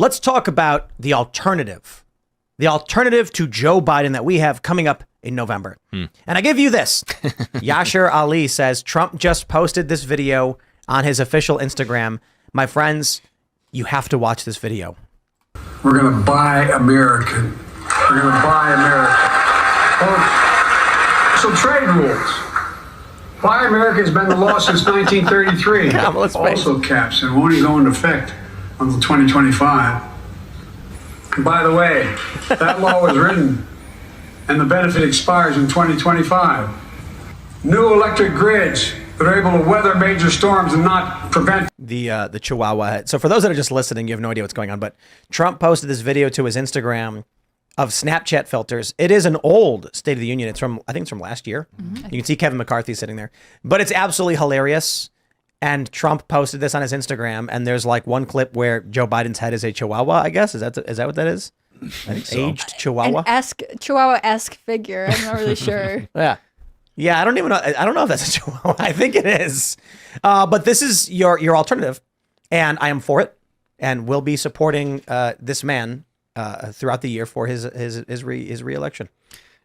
Let's talk about the alternative to Joe Biden that we have coming up in November. And I give you this. Yashir Ali says, Trump just posted this video on his official Instagram. My friends, you have to watch this video. We're going to buy American. We're going to buy America. So trade rules. Buy America has been the law since 1933. Also caps and won't even go into effect until 2025. And by the way, that law was written and the benefit expires in 2025. New electric grids that are able to weather major storms and not prevent the Chihuahua. So for those that are just listening, you have no idea what's going on, but Trump posted this video to his Instagram of Snapchat filters. It is an old State of the Union. I think it's from last year. You can see Kevin McCarthy sitting there, but it's absolutely hilarious. And Trump posted this on his Instagram, and there's like one clip where Joe Biden's head is a Chihuahua, I guess. Is that what that is? An aged Chihuahua? Chihuahua-esque figure. I'm not really sure. Yeah, I don't even know. I don't know if that's a Chihuahua. I think it is. But this is your alternative, and I am for it, and will be supporting this man throughout the year for his re-election.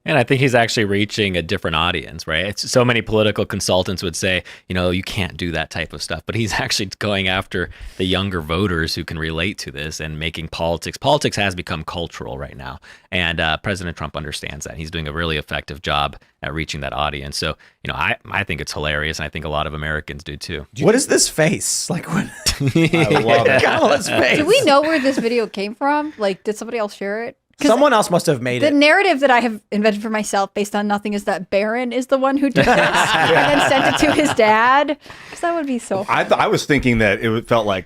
And I think he's actually reaching a different audience, right? It's so many political consultants would say, you can't do that type of stuff, but he's actually going after the younger voters who can relate to this and making politics. Politics has become cultural right now, and President Trump understands that. He's doing a really effective job at reaching that audience. So, I think it's hilarious, and I think a lot of Americans do too. What is this face? Like, what? I love it. Kamala's face. Do we know where this video came from? Like, did somebody else share it? Someone else must have made it. The narrative that I have invented for myself based on nothing is that Barron is the one who did this and then sent it to his dad. Because that would be so funny. I was thinking that it felt like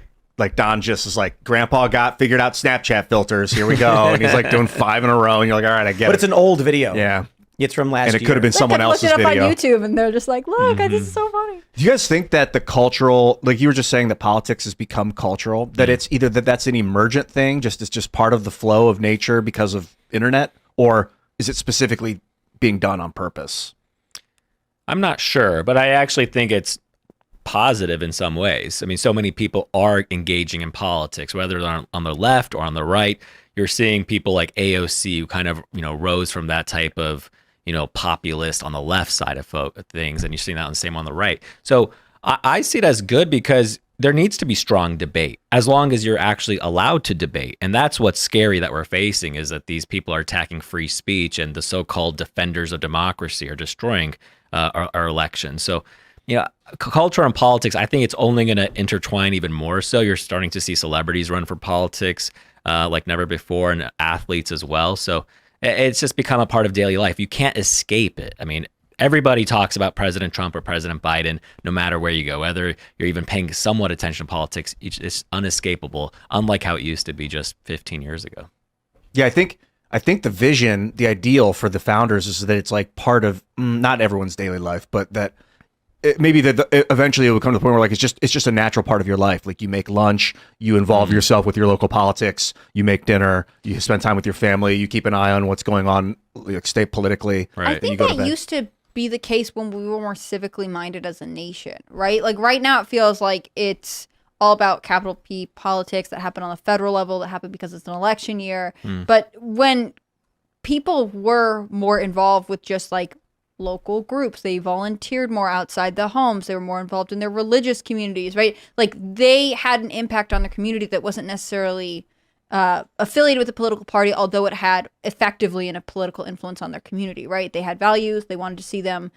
Don just is like, Grandpa figured out Snapchat filters. Here we go. And he's like doing 5 in a row. And you're like, all right, I get it. But it's an old video. Yeah. It's from last year. And it could have been someone else's video. Look it up on YouTube and they're just like, look, this is so funny. Do you guys think that the cultural, like you were just saying that politics has become cultural, that it's either that's an emergent thing, it's just part of the flow of nature because of internet, or is it specifically being done on purpose? I'm not sure, but I actually think it's positive in some ways. I mean, so many people are engaging in politics, whether they're on the left or on the right. You're seeing people like AOC who kind of, rose from that type of, populist on the left side of things, and you're seeing that the same on the right. So I see it as good because there needs to be strong debate as long as you're actually allowed to debate. And that's what's scary that we're facing, is that these people are attacking free speech, and the so-called defenders of democracy are destroying our elections. So, culture and politics, I think it's only going to intertwine even more. So you're starting to see celebrities run for politics like never before, and athletes as well. So it's just become a part of daily life. You can't escape it. I mean, everybody talks about President Trump or President Biden, no matter where you go, whether you're even paying somewhat attention to politics. It's unescapable, unlike how it used to be just 15 years ago. Yeah, I think the vision, the ideal for the founders is that it's like part of not everyone's daily life, but that maybe that eventually it will come to the point where it's just a natural part of your life. Like, you make lunch, you involve yourself with your local politics, you make dinner, you spend time with your family, you keep an eye on what's going on, state politically. Right. I think that used to be the case when we were more civically minded as a nation, right? Like right now it feels like it's all about capital P politics that happen on the federal level, that happen because it's an election year. But when people were more involved with just like local groups, they volunteered more outside the homes, they were more involved in their religious communities, right? Like, they had an impact on the community that wasn't necessarily affiliated with a political party, although it had effectively a political influence on their community, right? They had values, they wanted to see them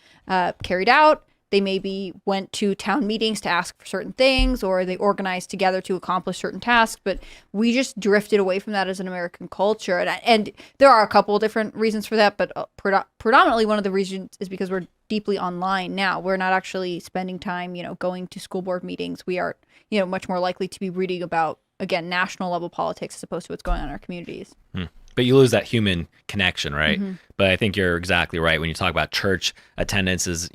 carried out. They maybe went to town meetings to ask for certain things, or they organized together to accomplish certain tasks. But we just drifted away from that as an American culture. And there are a couple of different reasons for that, but predominantly one of the reasons is because we're deeply online now. We're not actually spending time, going to school board meetings. We are, much more likely to be reading about, again, national level politics as opposed to what's going on in our communities. But you lose that human connection, right? But I think you're exactly right. When you talk about church attendance is,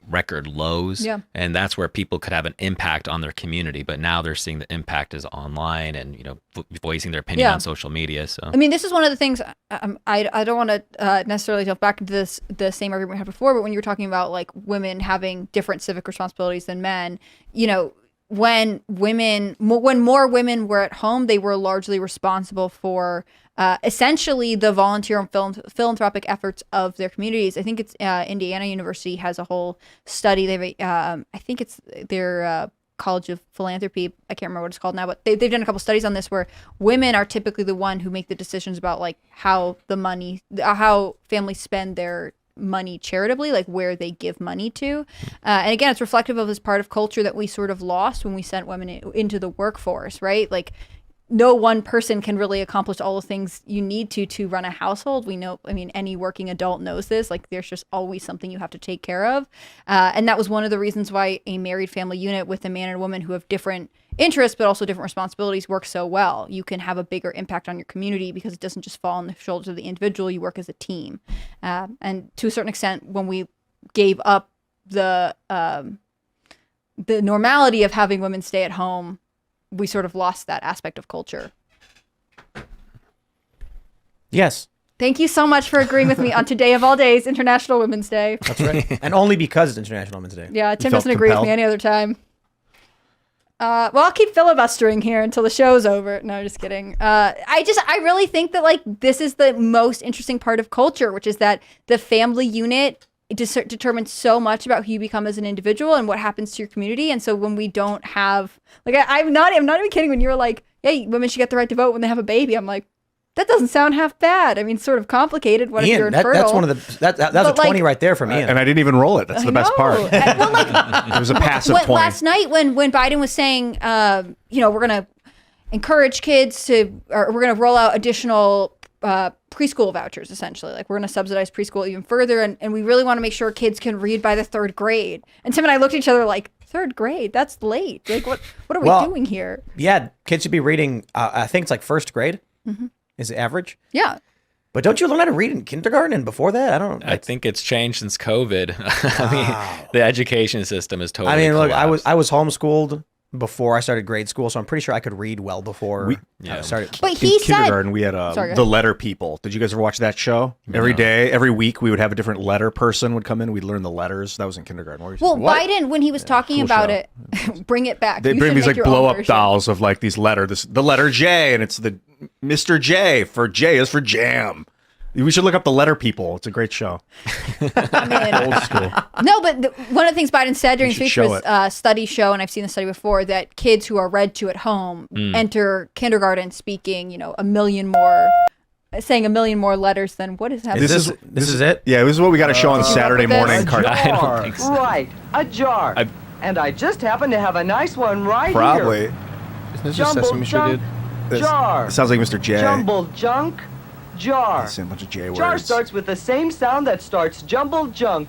record lows, and that's where people could have an impact on their community. But now they're seeing the impact is online and voicing their opinion on social media. So I mean, this is one of the things I don't want to necessarily delve back into the same argument we had before, but when you were talking about like women having different civic responsibilities than men, when more women were at home, they were largely responsible for essentially the volunteer and philanthropic efforts of their communities. I think it's Indiana University has a whole study. I think it's their College of Philanthropy. I can't remember what it's called now, but they've done a couple studies on this where women are typically the one who make the decisions about like how families spend their money charitably, like where they give money to. And again, it's reflective of this part of culture that we sort of lost when we sent women into the workforce, right? Like no one person can really accomplish all the things you need to run a household. We know, I mean, any working adult knows this, like there's just always something you have to take care of. And that was one of the reasons why a married family unit with a man and a woman who have different interests, but also different responsibilities works so well. You can have a bigger impact on your community because it doesn't just fall on the shoulders of the individual. You work as a team. And to a certain extent, when we gave up the normality of having women stay at home, we sort of lost that aspect of culture. Yes. Thank you so much for agreeing with me on today of all days, International Women's Day. That's right. And only because it's International Women's Day. Yeah, Tim doesn't agree with me any other time. Well, I'll keep filibustering here until the show's over. No, just kidding. I really think that like this is the most interesting part of culture, which is that the family unit determines so much about who you become as an individual and what happens to your community. And so when we don't have, like, I'm not even kidding. When you're like, hey, women should get the right to vote when they have a baby, I'm like, that doesn't sound half bad. I mean, sort of complicated. What Ian, if you're infertile? that's one of the that's a 20 right there from Ian. And I didn't even roll it. That's the best part. Well, like, it was a passive 20. Last night when Biden was saying, we're going to encourage kids to, or we're going to roll out additional preschool vouchers, essentially. Like we're going to subsidize preschool even further. And we really want to make sure kids can read by the 3rd grade. And Tim and I looked at each other like, 3rd grade? That's late. Like what are we doing here? Yeah, kids should be reading, I think it's like 1st grade. Mm-hmm. Is it average? Yeah. But don't you learn how to read in kindergarten and before that? I think it's changed since COVID. I mean, the education system is totally look, collapsed. I was homeschooled before I started grade school, so I'm pretty sure I could read well before I started. But in he said, kindergarten, we had the letter people. Did you guys ever watch that show? Every day, every week, we would have a different letter person would come in. We'd learn the letters. That was in kindergarten. Well, Biden, when he was talking about show. it, bring it back. They You bring should these make like your blow own up version. dolls of like these the letter J, and it's the Mr. J for J is for jam. We should look up the letter people. It's a great show. I mean, Old school. no, but one of the things Biden said during his speech show was studies show, and I've seen the study before, that kids who are read to at home enter kindergarten speaking, saying a million more letters than what is happening. This is it? Yeah, this is what we got to show on Saturday morning. I don't think so. Right, a jar. And I just happen to have a nice one right Probably. here. Isn't this just Sesame Street, dude? Jar. It sounds like Mr. J. Jumbled junk. Jar. It's a bunch of J words. Jar starts with the same sound that starts jumbled junk.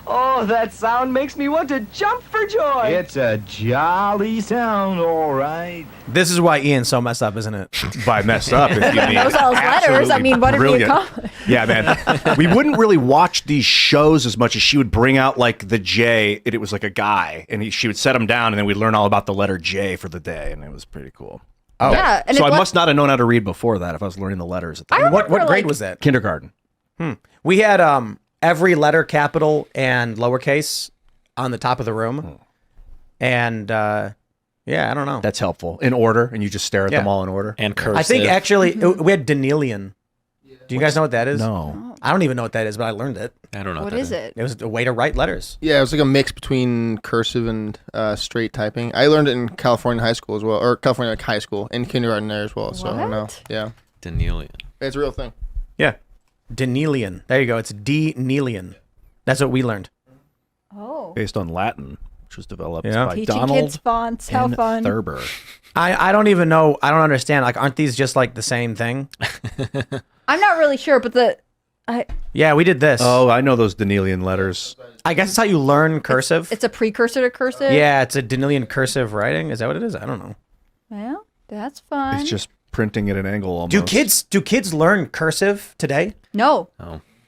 Oh, that sound makes me want to jump for joy. It's a jolly sound, all right. This is why Ian's so messed up, isn't it? By messed up, if you mean. Those all his letters. I mean, what have we brilliant. accomplished? Yeah, man. We wouldn't really watch these shows as much as she would bring out like the J, and it was like a guy, and she would set him down, and then we'd learn all about the letter J for the day, and it was pretty cool. Oh, yeah. And so I must not have known how to read before that if I was learning the letters at the time. What grade was that? Kindergarten. We had every letter capital and lowercase on the top of the room. And I don't know. That's helpful. In order, and you just stare at them all in order. And cursive. I think actually we had Danian. Do you guys know what that is? No. I don't even know what that is, but I learned it. I don't know What that is it? It was a way to write letters. Yeah, it was like a mix between cursive and straight typing. I learned it in California high school as well, or California like high school, in kindergarten there as well. So I don't know. What? Yeah, Danian. it's a real thing. Yeah. Danian. There you go. It's Danian. That's what we learned. Oh. Based on Latin, which was developed Yeah. by Teaching Donald kids fonts. How N. fun. Thurber. I don't even know. I don't understand. Like, aren't these just like the same thing? I'm not really sure, but Yeah, we did this. Oh, I know those Danielian letters. I guess it's how you learn cursive. it's a precursor to cursive. Yeah, it's a Danielian cursive writing. Is that what it is? I don't know. Well, that's fun. It's just printing at an angle almost. Do kids learn cursive today? No.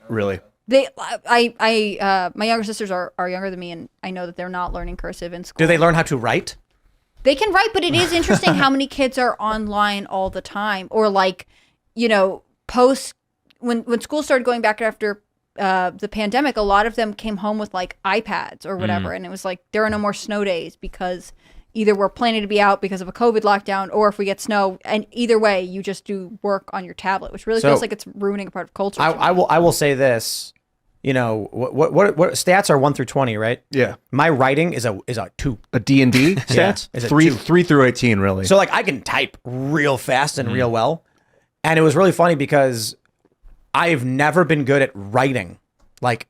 Really? My younger sisters are younger than me, and I know that they're not learning cursive in school. Do they learn how to write? They can write, but it is interesting how many kids are online all the time, or like, post when school started going back after the pandemic, a lot of them came home with like iPads or whatever, and it was like there are no more snow days because either we're planning to be out because of a COVID lockdown, or if we get snow. And either way, you just do work on your tablet, which really feels like it's ruining a part of culture. I will say this. You know, what stats are 1 through 20, right? Yeah. My writing is a 2. A D&D stats? Is it 3 2? 3 through 18, really. So like I can type real fast and real well. And it was really funny because I've never been good at writing. Like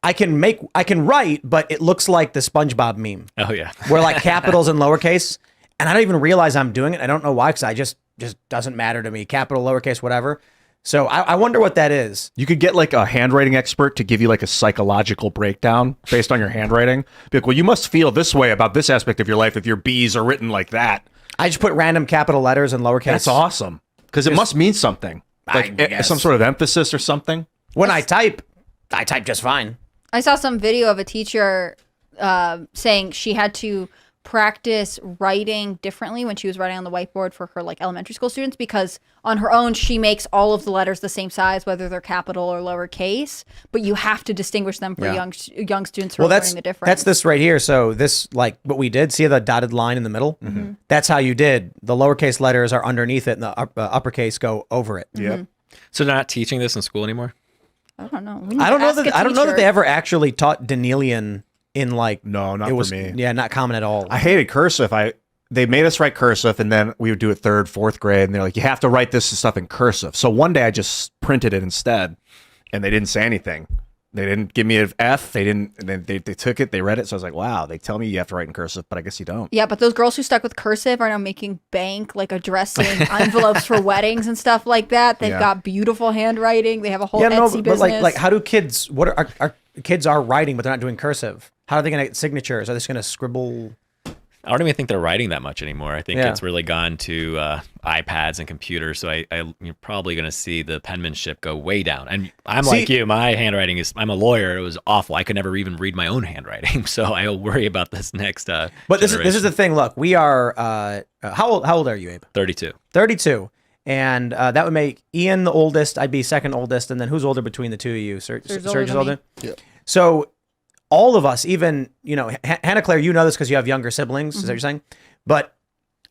I can write, but it looks like the SpongeBob meme. Oh yeah. Where like capitals and lowercase, and I don't even realize I'm doing it. I don't know why, because I just doesn't matter to me. Capital, lowercase, whatever. So I wonder what that is. You could get like a handwriting expert to give you like a psychological breakdown based on your handwriting. Be like, well, you must feel this way about this aspect of your life if your B's are written like that. I just put random capital letters and lowercase. That's awesome. Because it must mean something. Like some sort of emphasis or something. When I type just fine. I saw some video of a teacher saying she had to practice writing differently when she was writing on the whiteboard for her like elementary school students, because on her own she makes all of the letters the same size, whether they're capital or lowercase, but you have to distinguish them for young students who are learning the difference. That's this right here. So this, like what we did, see the dotted line in the middle? Mm-hmm. That's how you did. The lowercase letters are underneath it and the uppercase go over it. Yeah. So they're not teaching this in school anymore? I don't know. I don't know that they ever actually taught Danian in like not for me. Yeah, not common at all. I hated cursive. They made us write cursive, and then we would do it 3rd, 4th grade, and they're like, you have to write this stuff in cursive. So one day I just printed it instead, and they didn't say anything. They didn't give me an F. They didn't. And then they took it. They read it. So I was like, wow. They tell me you have to write in cursive, but I guess you don't. Yeah, but those girls who stuck with cursive are now making bank, like addressing envelopes for weddings and stuff like that. They've got beautiful handwriting. They have a whole Etsy business. But like how do kids? What are kids are writing, but they're not doing cursive? How are they going to get signatures? Are they just going to scribble? I don't even think they're writing that much anymore. I think it's really gone to iPads and computers. So you're probably going to see the penmanship go way down. And I'm like you, my handwriting I'm a lawyer. It was awful. I could never even read my own handwriting. So I'll worry about this next. But this is the thing. Look, we are. How old are you, Abe? 32. 32. And that would make Ian the oldest. I'd be second oldest. And then who's older between the two of you? Serge is older. Yeah. So all of us, even, Hannah Claire, you know this because you have younger siblings. Is that what you're saying? But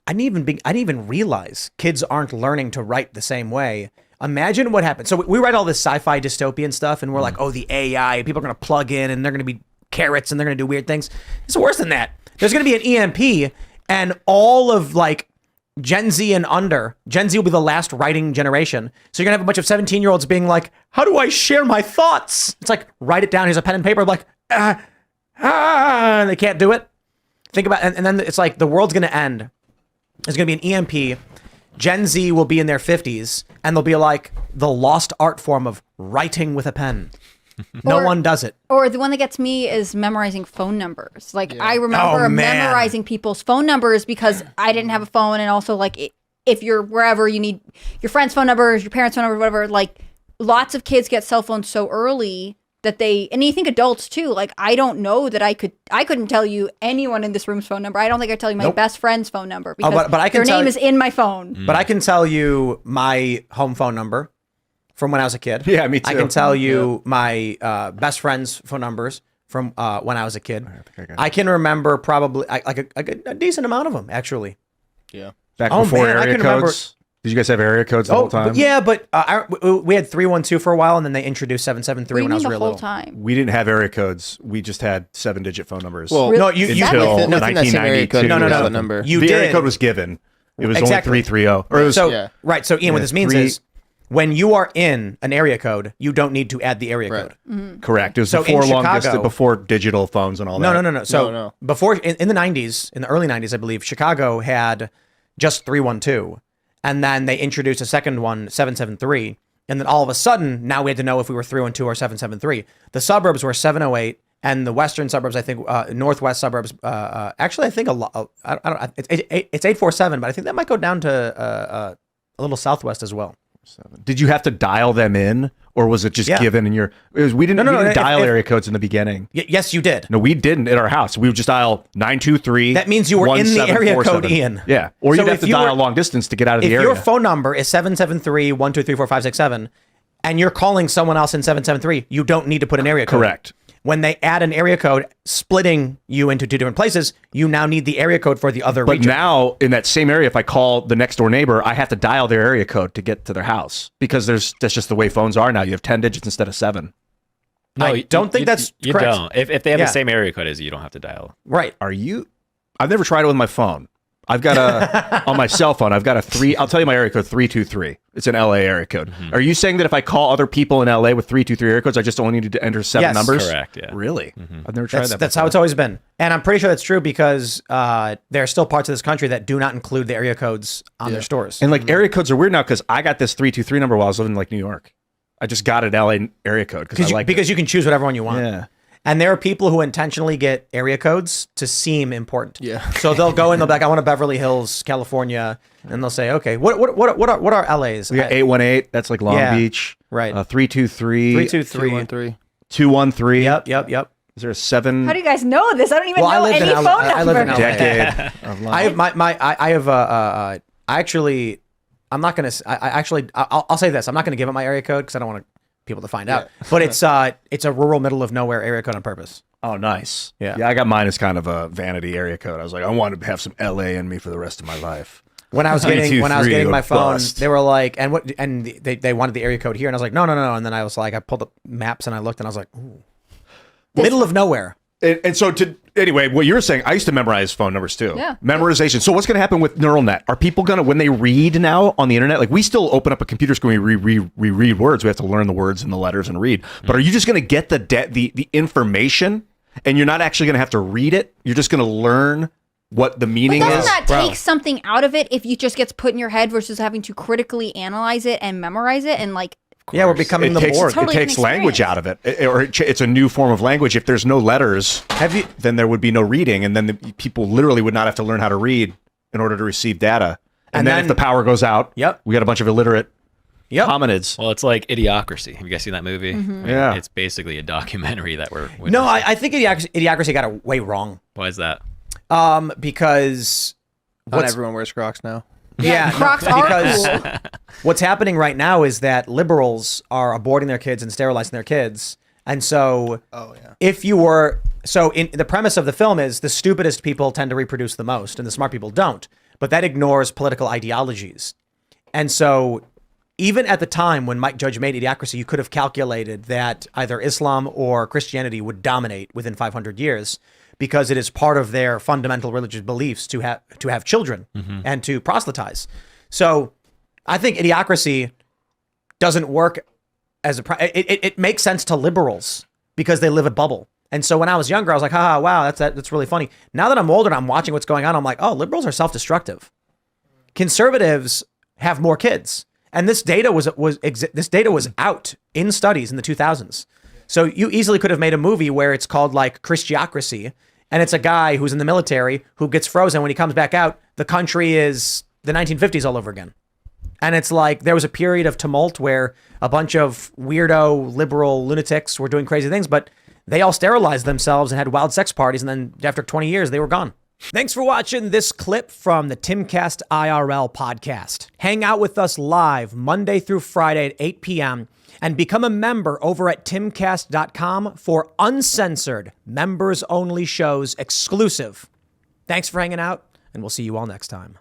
I didn't even realize kids aren't learning to write the same way. Imagine what happens. So we write all this sci-fi dystopian stuff, and we're like, oh, the AI, people are going to plug in, and they're going to be carrots, and they're going to do weird things. It's worse than that. There's going to be an EMP, and all of like Gen Z and under. Gen Z will be the last writing generation. So you're going to have a bunch of 17-year-olds being like, how do I share my thoughts? It's like, write it down. Here's a pen and paper. I'm like, and they can't do it. Think about and then it's like the world's going to end. There's going to be an EMP. Gen Z will be in their 50s, and they'll be like the lost art form of writing with a pen. No one does it. Or the one that gets me is memorizing phone numbers. Like I remember memorizing people's phone numbers because I didn't have a phone, and also like if you're wherever, you need your friend's phone numbers, your parents' phone numbers, whatever. Like lots of kids get cell phones so early that and you think adults too. Like I don't know that I couldn't tell you anyone in this room's phone number. I don't think I tell you my best friend's phone number because but I can their name is in my phone. But I can tell you my home phone number from when I was a kid. Yeah, me too. I can tell you my best friend's phone numbers from when I was a kid. I can remember probably like a decent amount of them, actually. Yeah. Back before man, area codes. Did you guys have area codes the whole time? But we had 312 for a while, and then they introduced 773 when I was real little. Time? We didn't have area codes. We just had 7-digit phone numbers. Well, no, you until nothing that same area 1992. code No. was the number. You the did. area code was given. It was Exactly. only 330. Or it was, So right. So Ian, what this means 3 is when you are in an area code, you don't need to add the area code. Mm-hmm. correct. It was So before in long Chicago- distance, before digital phones and all that. No. So No. before in the 90s, in the early 90s, I believe Chicago had just 312, and then they introduced a second one, 773, and then all of a sudden now we had to know if we were 312 or 773. The suburbs were 708. And the western suburbs, I think, northwest suburbs. Actually, I think a lot. I don't. It's 847, but I think that might go down to a little southwest as well. Did you have to dial them in, or was it just given in your? We didn't dial area codes in the beginning. Yes, you did. No, we didn't at our house. We would just dial 923. That means you were in the area code, 1747. Ian. Yeah, or So you'd have if to you dial were- long distance to get out of the If area. your phone number is 773-123-4567, and you're calling someone else in 773, you don't need to put an area code. Correct. when they add an area code splitting you into two different places, you now need the area code for the other But region. now in that same area, if I call the next door neighbor, I have to dial their area code to get to their house because that's just the way phones are now. You have 10 digits instead of 7. No, I don't think that's you correct. don't. If they have Yeah. the same area code as you don't have to dial. Right. Are you? I've never tried it with my phone. I've got on my cell phone, I've got I'll tell you my area code, 323. It's an LA area code. Are you saying that if I call other people in LA with 323 area codes, I just only need to enter 7 Yes. numbers? Correct, yeah. Really? I've never tried that. That's how it's always been. And I'm pretty sure that's true because there are still parts of this country that do not include the area codes on their stores. And like area codes are weird now because I got this 323 number while I was living in like New York. I just got an LA area code because I like because you can choose whatever one you want. Yeah. And there are people who intentionally get area codes to seem important. Yeah. So they'll go and they'll be like, I want a Beverly Hills, California. And they'll say, okay, what are LA's? We got 818. That's like Long Yeah. Beach. Right. 323. 323. 213. 213. Yep. Is there a 7 How do you guys know this? I don't even Well, I know lived in any LA. phone I live in number. LA. decade of life? I have I have I actually I'm not gonna I'll say this. I'm not gonna give up my area code because I don't want people to find out. But it's a rural middle of nowhere area code on purpose. Oh, nice. Yeah. I got mine as kind of a vanity area code. I was like, I want to have some LA in me for the rest of my life. When I was getting 323 my or phone, bust. they were like, they wanted the area code here, and I was like, no. And then I was like, I pulled up maps and I looked, and I was like, ooh, middle of nowhere. And so anyway, what you're saying, I used to memorize phone numbers too. Yeah. Memorization. So what's going to happen with neural net? Are people going to, when they read now on the internet, like we still open up a computer screen, we read words. We have to learn the words and the letters and read. But are you just going to get the information and you're not actually going to have to read it? You're just going to learn what the meaning But is? doesn't that take something out of it if it just gets put in your head versus having to critically analyze it and memorize it and like? Yeah, we're becoming the takes, board. Totally it takes different language out of it, it's a new form of language. If there's no letters, then there would be no reading, and then the people literally would not have to learn how to read in order to receive data. And then if the power goes out, we got a bunch of illiterate hominids. Well, it's like Idiocracy. Have you guys seen that movie? Yeah. It's basically a documentary that we're witnessing. No, I think Idiocracy got it way wrong. Why is that? Because Not everyone wears Crocs now. Yeah, Crocs are because cool. what's happening right now is that liberals are aborting their kids and sterilizing their kids. And so if you were in the premise of the film is the stupidest people tend to reproduce the most and the smart people don't. But that ignores political ideologies. And so even at the time when Mike Judge made Idiocracy, you could have calculated that either Islam or Christianity would dominate within 500 years. Because it is part of their fundamental religious beliefs to have children and to proselytize. So I think Idiocracy doesn't work as it makes sense to liberals because they live a bubble. And so when I was younger, I was like, haha, wow, that's really funny. Now that I'm older and I'm watching what's going on, I'm like, oh, liberals are self-destructive. Conservatives have more kids. And this data was out in studies in the 2000s. So you easily could have made a movie where it's called like Christiocracy, and it's a guy who's in the military who gets frozen. When he comes back out, the country is the 1950s all over again. And it's like there was a period of tumult where a bunch of weirdo liberal lunatics were doing crazy things, but they all sterilized themselves and had wild sex parties. And then after 20 years, they were gone. Thanks for watching this clip from the Timcast IRL podcast. Hang out with us live Monday through Friday at 8 p.m. and become a member over at timcast.com for uncensored, members-only shows exclusive. Thanks for hanging out, and we'll see you all next time.